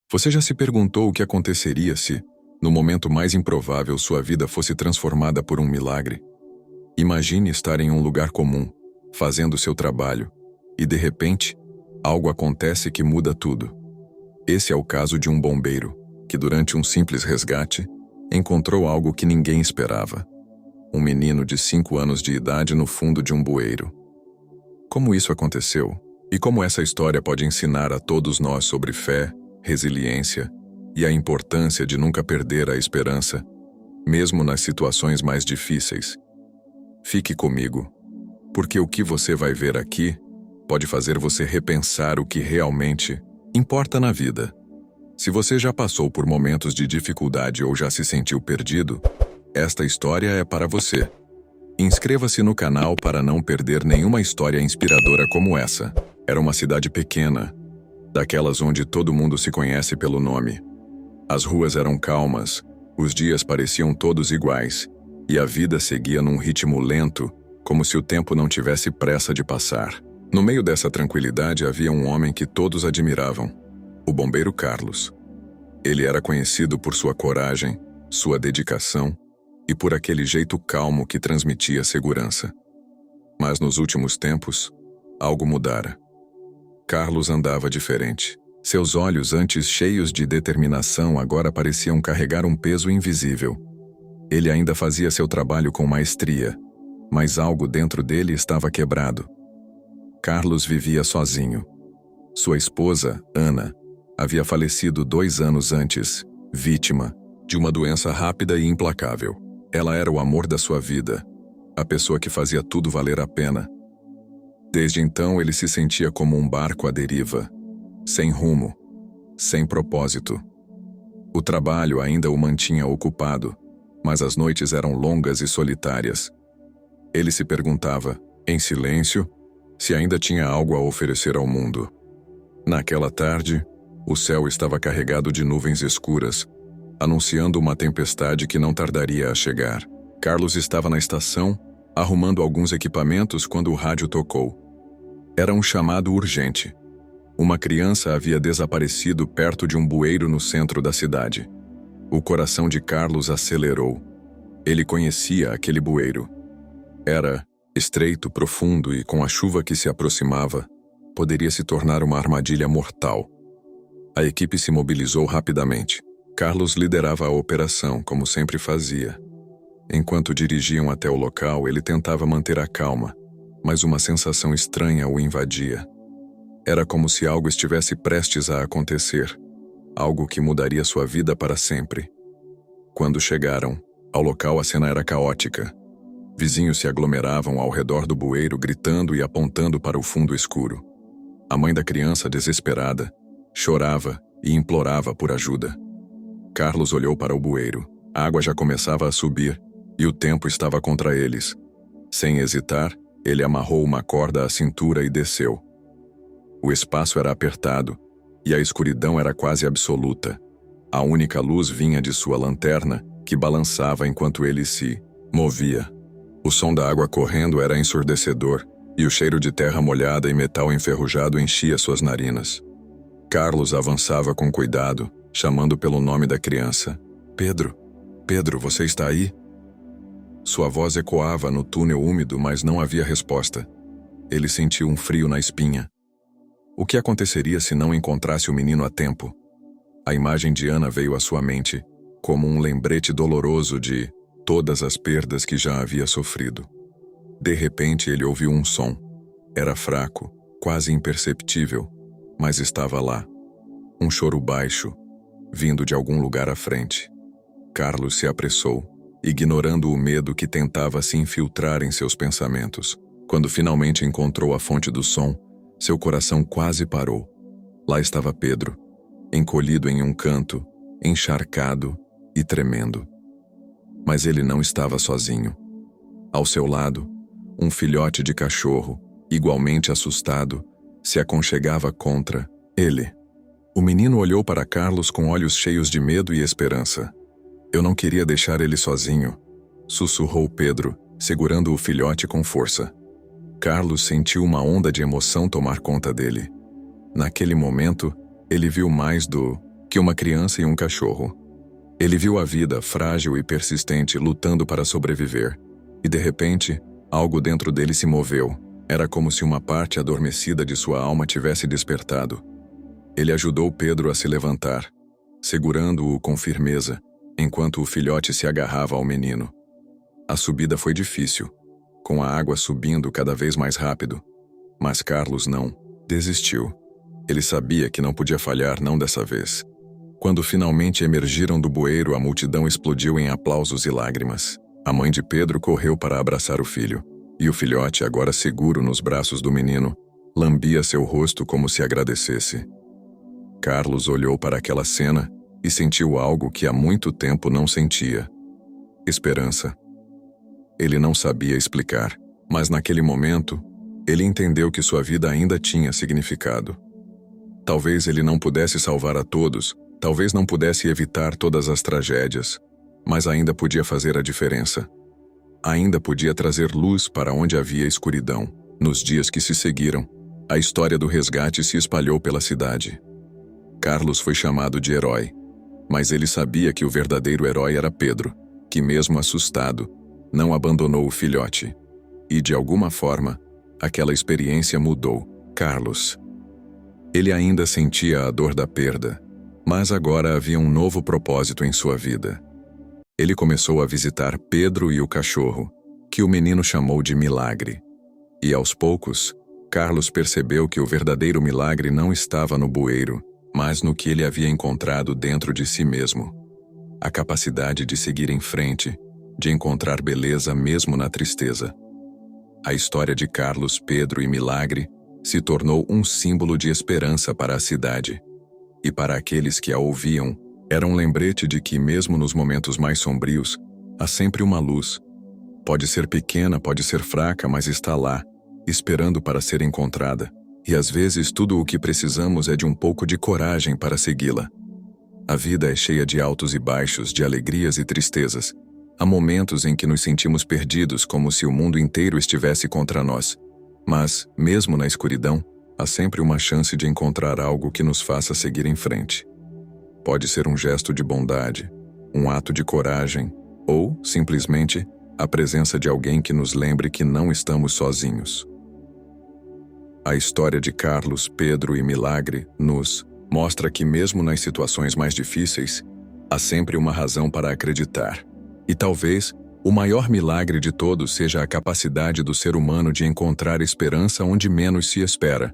Você já se perguntou o que aconteceria se, no momento mais improvável, sua vida fosse transformada por um milagre? Imagine estar em um lugar comum, fazendo seu trabalho, e de repente, algo acontece que muda tudo. Esse é o caso de um bombeiro, que durante um simples resgate, encontrou algo que ninguém esperava. Um menino de 5 anos de idade no fundo de um bueiro. Como isso aconteceu? E como essa história pode ensinar a todos nós sobre fé, resiliência e a importância de nunca perder a esperança, mesmo nas situações mais difíceis? Fique comigo, porque o que você vai ver aqui pode fazer você repensar o que realmente importa na vida. Se você já passou por momentos de dificuldade ou já se sentiu perdido, esta história é para você. Inscreva-se no canal para não perder nenhuma história inspiradora como essa. Era uma cidade pequena, daquelas onde todo mundo se conhece pelo nome. As ruas eram calmas, os dias pareciam todos iguais, e a vida seguia num ritmo lento, como se o tempo não tivesse pressa de passar. No meio dessa tranquilidade havia um homem que todos admiravam, o bombeiro Carlos. Ele era conhecido por sua coragem, sua dedicação e por aquele jeito calmo que transmitia segurança. Mas nos últimos tempos, algo mudara. Carlos andava diferente. Seus olhos, antes cheios de determinação, agora pareciam carregar um peso invisível. Ele ainda fazia seu trabalho com maestria, mas algo dentro dele estava quebrado. Carlos vivia sozinho. Sua esposa, Ana, havia falecido 2 anos antes, vítima de uma doença rápida e implacável. Ela era o amor da sua vida, a pessoa que fazia tudo valer a pena. Desde então ele se sentia como um barco à deriva, sem rumo, sem propósito. O trabalho ainda o mantinha ocupado, mas as noites eram longas e solitárias. Ele se perguntava, em silêncio, se ainda tinha algo a oferecer ao mundo. Naquela tarde, o céu estava carregado de nuvens escuras, anunciando uma tempestade que não tardaria a chegar. Carlos estava na estação, arrumando alguns equipamentos quando o rádio tocou. Era um chamado urgente. Uma criança havia desaparecido perto de um bueiro no centro da cidade. O coração de Carlos acelerou. Ele conhecia aquele bueiro. Era estreito, profundo e, com a chuva que se aproximava, poderia se tornar uma armadilha mortal. A equipe se mobilizou rapidamente. Carlos liderava a operação, como sempre fazia. Enquanto dirigiam até o local, ele tentava manter a calma, mas uma sensação estranha o invadia. Era como se algo estivesse prestes a acontecer, algo que mudaria sua vida para sempre. Quando chegaram, ao local a cena era caótica. Vizinhos se aglomeravam ao redor do bueiro, gritando e apontando para o fundo escuro. A mãe da criança, desesperada, chorava e implorava por ajuda. Carlos olhou para o bueiro. A água já começava a subir e o tempo estava contra eles. Sem hesitar, ele amarrou uma corda à cintura e desceu. O espaço era apertado e a escuridão era quase absoluta. A única luz vinha de sua lanterna, que balançava enquanto ele se movia. O som da água correndo era ensurdecedor e o cheiro de terra molhada e metal enferrujado enchia suas narinas. Carlos avançava com cuidado, chamando pelo nome da criança. Pedro, Pedro, você está aí? Sua voz ecoava no túnel úmido, mas não havia resposta. Ele sentiu um frio na espinha. O que aconteceria se não encontrasse o menino a tempo? A imagem de Ana veio à sua mente, como um lembrete doloroso de todas as perdas que já havia sofrido. De repente ele ouviu um som. Era fraco, quase imperceptível, mas estava lá. Um choro baixo, vindo de algum lugar à frente. Carlos se apressou, ignorando o medo que tentava se infiltrar em seus pensamentos. Quando finalmente encontrou a fonte do som, seu coração quase parou. Lá estava Pedro, encolhido em um canto, encharcado e tremendo. Mas ele não estava sozinho. Ao seu lado, um filhote de cachorro, igualmente assustado, se aconchegava contra ele. O menino olhou para Carlos com olhos cheios de medo e esperança. Eu não queria deixar ele sozinho, sussurrou Pedro, segurando o filhote com força. Carlos sentiu uma onda de emoção tomar conta dele. Naquele momento, ele viu mais do que uma criança e um cachorro. Ele viu a vida, frágil e persistente, lutando para sobreviver. E de repente, algo dentro dele se moveu. Era como se uma parte adormecida de sua alma tivesse despertado. Ele ajudou Pedro a se levantar, segurando-o com firmeza, enquanto o filhote se agarrava ao menino. A subida foi difícil, com a água subindo cada vez mais rápido. Mas Carlos não desistiu. Ele sabia que não podia falhar, não dessa vez. Quando finalmente emergiram do bueiro, a multidão explodiu em aplausos e lágrimas. A mãe de Pedro correu para abraçar o filho, e o filhote, agora seguro nos braços do menino, lambia seu rosto como se agradecesse. Carlos olhou para aquela cena e sentiu algo que há muito tempo não sentia: esperança. Ele não sabia explicar, mas naquele momento, ele entendeu que sua vida ainda tinha significado. Talvez ele não pudesse salvar a todos, talvez não pudesse evitar todas as tragédias, mas ainda podia fazer a diferença. Ainda podia trazer luz para onde havia escuridão. Nos dias que se seguiram, a história do resgate se espalhou pela cidade. Carlos foi chamado de herói, mas ele sabia que o verdadeiro herói era Pedro, que mesmo assustado, não abandonou o filhote. E de alguma forma, aquela experiência mudou Carlos. Ele ainda sentia a dor da perda, mas agora havia um novo propósito em sua vida. Ele começou a visitar Pedro e o cachorro, que o menino chamou de milagre. E aos poucos, Carlos percebeu que o verdadeiro milagre não estava no bueiro, mas no que ele havia encontrado dentro de si mesmo. A capacidade de seguir em frente, de encontrar beleza mesmo na tristeza. A história de Carlos, Pedro e Milagre se tornou um símbolo de esperança para a cidade. E para aqueles que a ouviam, era um lembrete de que, mesmo nos momentos mais sombrios, há sempre uma luz. Pode ser pequena, pode ser fraca, mas está lá, esperando para ser encontrada. E às vezes tudo o que precisamos é de um pouco de coragem para segui-la. A vida é cheia de altos e baixos, de alegrias e tristezas. Há momentos em que nos sentimos perdidos, como se o mundo inteiro estivesse contra nós. Mas, mesmo na escuridão, há sempre uma chance de encontrar algo que nos faça seguir em frente. Pode ser um gesto de bondade, um ato de coragem, ou, simplesmente, a presença de alguém que nos lembre que não estamos sozinhos. A história de Carlos, Pedro e Milagre nos mostra que mesmo nas situações mais difíceis, há sempre uma razão para acreditar. E talvez o maior milagre de todos seja a capacidade do ser humano de encontrar esperança onde menos se espera.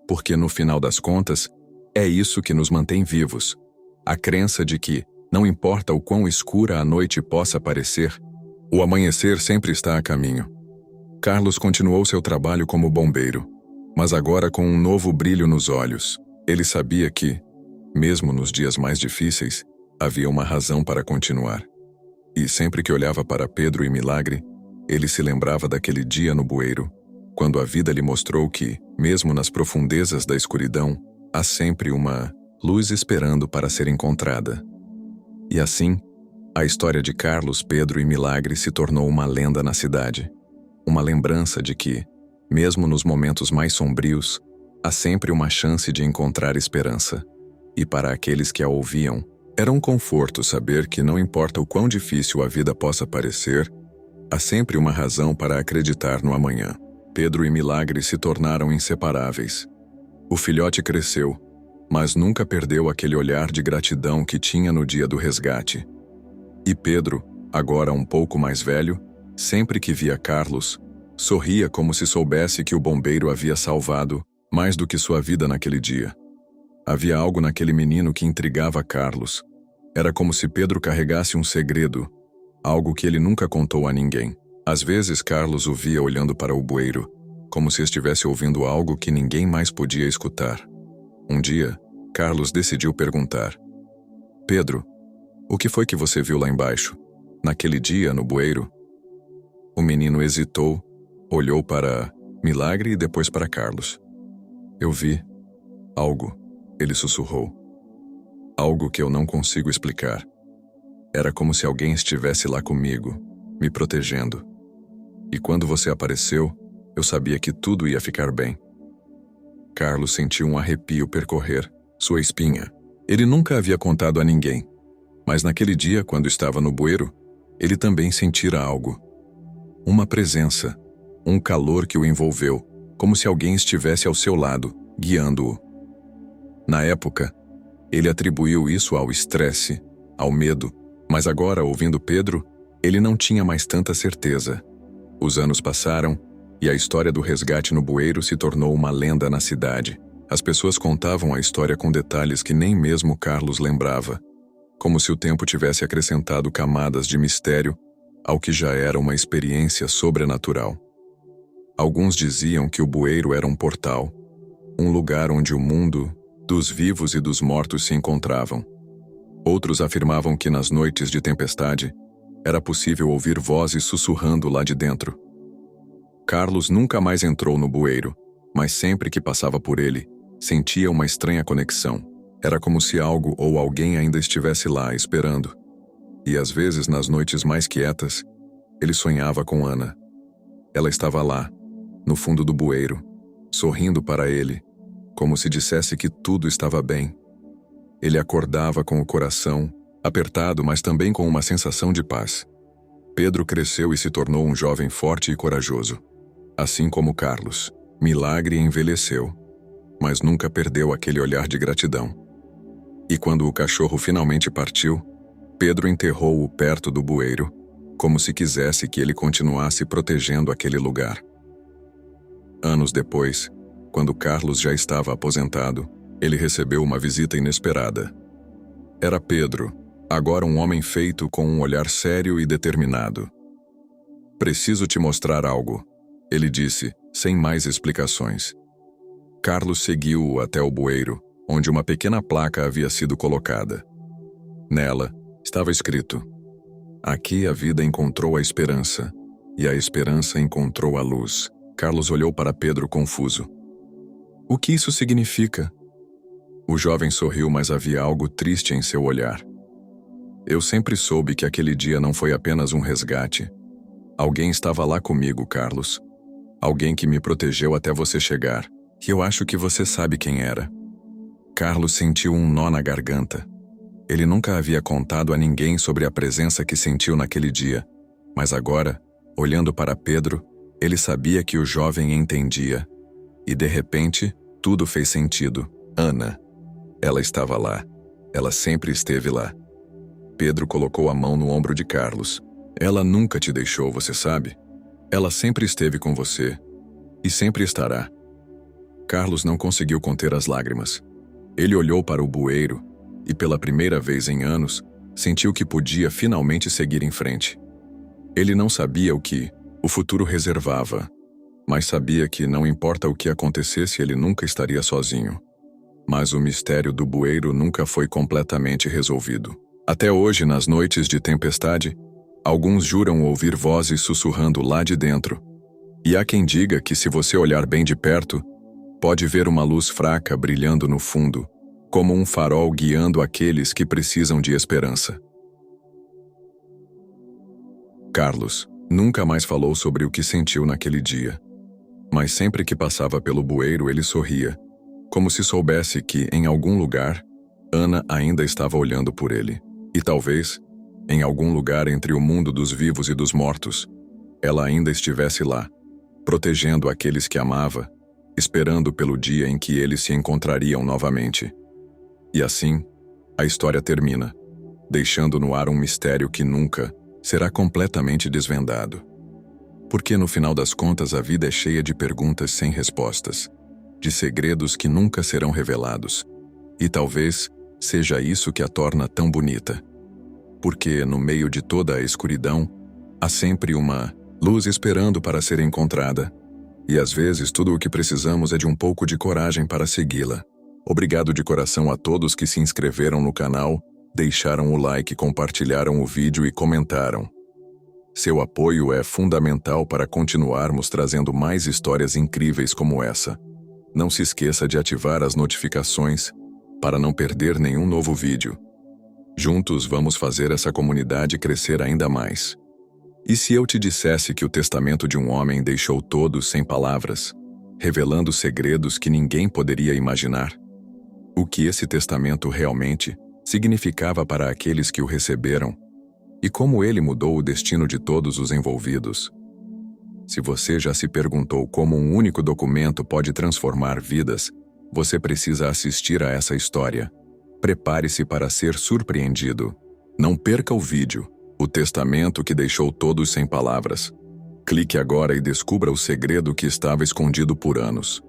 Porque no final das contas, é isso que nos mantém vivos. A crença de que, não importa o quão escura a noite possa parecer, o amanhecer sempre está a caminho. Carlos continuou seu trabalho como bombeiro, mas agora com um novo brilho nos olhos. Ele sabia que, mesmo nos dias mais difíceis, havia uma razão para continuar. E sempre que olhava para Pedro e Milagre, ele se lembrava daquele dia no bueiro, quando a vida lhe mostrou que, mesmo nas profundezas da escuridão, há sempre uma luz esperando para ser encontrada. E assim, a história de Carlos, Pedro e Milagre se tornou uma lenda na cidade. Uma lembrança de que, mesmo nos momentos mais sombrios, há sempre uma chance de encontrar esperança. E para aqueles que a ouviam, era um conforto saber que não importa o quão difícil a vida possa parecer, há sempre uma razão para acreditar no amanhã. Pedro e Milagre se tornaram inseparáveis. O filhote cresceu, mas nunca perdeu aquele olhar de gratidão que tinha no dia do resgate. E Pedro, agora um pouco mais velho, sempre que via Carlos, sorria como se soubesse que o bombeiro havia salvado mais do que sua vida naquele dia. Havia algo naquele menino que intrigava Carlos. Era como se Pedro carregasse um segredo, algo que ele nunca contou a ninguém. Às vezes Carlos o via olhando para o bueiro, como se estivesse ouvindo algo que ninguém mais podia escutar. Um dia, Carlos decidiu perguntar: Pedro, o que foi que você viu lá embaixo, naquele dia no bueiro? O menino hesitou, olhou para Milagre e depois para Carlos. Eu vi algo, ele sussurrou. Algo que eu não consigo explicar. Era como se alguém estivesse lá comigo, me protegendo. E quando você apareceu, eu sabia que tudo ia ficar bem. Carlos sentiu um arrepio percorrer sua espinha. Ele nunca havia contado a ninguém, mas naquele dia, quando estava no bueiro, ele também sentira algo. Uma presença, um calor que o envolveu, como se alguém estivesse ao seu lado, guiando-o. Na época, ele atribuiu isso ao estresse, ao medo, mas agora, ouvindo Pedro, ele não tinha mais tanta certeza. Os anos passaram e a história do resgate no bueiro se tornou uma lenda na cidade. As pessoas contavam a história com detalhes que nem mesmo Carlos lembrava, como se o tempo tivesse acrescentado camadas de mistério ao que já era uma experiência sobrenatural. Alguns diziam que o bueiro era um portal, um lugar onde o mundo dos vivos e dos mortos se encontravam. Outros afirmavam que nas noites de tempestade era possível ouvir vozes sussurrando lá de dentro. Carlos nunca mais entrou no bueiro, mas sempre que passava por ele, sentia uma estranha conexão. Era como se algo ou alguém ainda estivesse lá esperando. E às vezes, nas noites mais quietas, ele sonhava com Ana. Ela estava lá, no fundo do bueiro, sorrindo para ele, como se dissesse que tudo estava bem. Ele acordava com o coração apertado, mas também com uma sensação de paz. Pedro cresceu e se tornou um jovem forte e corajoso. Assim como Carlos, Milagre envelheceu, mas nunca perdeu aquele olhar de gratidão. E quando o cachorro finalmente partiu, Pedro enterrou-o perto do bueiro, como se quisesse que ele continuasse protegendo aquele lugar. Anos depois, quando Carlos já estava aposentado, ele recebeu uma visita inesperada. Era Pedro, agora um homem feito com um olhar sério e determinado. "Preciso te mostrar algo", ele disse, sem mais explicações. Carlos seguiu-o até o bueiro, onde uma pequena placa havia sido colocada. Nela, estava escrito: "Aqui a vida encontrou a esperança, e a esperança encontrou a luz." Carlos olhou para Pedro confuso. "O que isso significa?" O jovem sorriu, mas havia algo triste em seu olhar. "Eu sempre soube que aquele dia não foi apenas um resgate. Alguém estava lá comigo, Carlos. Alguém que me protegeu até você chegar. E eu acho que você sabe quem era." Carlos sentiu um nó na garganta. Ele nunca havia contado a ninguém sobre a presença que sentiu naquele dia, mas agora, olhando para Pedro, ele sabia que o jovem entendia. E de repente, tudo fez sentido. Ana. Ela estava lá. Ela sempre esteve lá. Pedro colocou a mão no ombro de Carlos. "Ela nunca te deixou, você sabe? Ela sempre esteve com você. E sempre estará." Carlos não conseguiu conter as lágrimas. Ele olhou para o bueiro e, pela primeira vez em anos, sentiu que podia finalmente seguir em frente. Ele não sabia o que o futuro reservava, mas sabia que, não importa o que acontecesse, ele nunca estaria sozinho. Mas o mistério do bueiro nunca foi completamente resolvido. Até hoje, nas noites de tempestade, alguns juram ouvir vozes sussurrando lá de dentro. E há quem diga que, se você olhar bem de perto, pode ver uma luz fraca brilhando no fundo, como um farol guiando aqueles que precisam de esperança. Carlos nunca mais falou sobre o que sentiu naquele dia. Mas sempre que passava pelo bueiro, ele sorria, como se soubesse que, em algum lugar, Ana ainda estava olhando por ele. E talvez, em algum lugar entre o mundo dos vivos e dos mortos, ela ainda estivesse lá, protegendo aqueles que amava, esperando pelo dia em que eles se encontrariam novamente. E assim, a história termina, deixando no ar um mistério que nunca será completamente desvendado. Porque no final das contas a vida é cheia de perguntas sem respostas, de segredos que nunca serão revelados. E talvez seja isso que a torna tão bonita. Porque no meio de toda a escuridão, há sempre uma luz esperando para ser encontrada. E às vezes tudo o que precisamos é de um pouco de coragem para segui-la. Obrigado de coração a todos que se inscreveram no canal, deixaram o like, compartilharam o vídeo e comentaram. Seu apoio é fundamental para continuarmos trazendo mais histórias incríveis como essa. Não se esqueça de ativar as notificações para não perder nenhum novo vídeo. Juntos vamos fazer essa comunidade crescer ainda mais. E se eu te dissesse que o testamento de um homem deixou todos sem palavras, revelando segredos que ninguém poderia imaginar? O que esse testamento realmente significava para aqueles que o receberam e como ele mudou o destino de todos os envolvidos. Se você já se perguntou como um único documento pode transformar vidas, você precisa assistir a essa história. Prepare-se para ser surpreendido. Não perca o vídeo, O Testamento que Deixou Todos Sem Palavras. Clique agora e descubra o segredo que estava escondido por anos.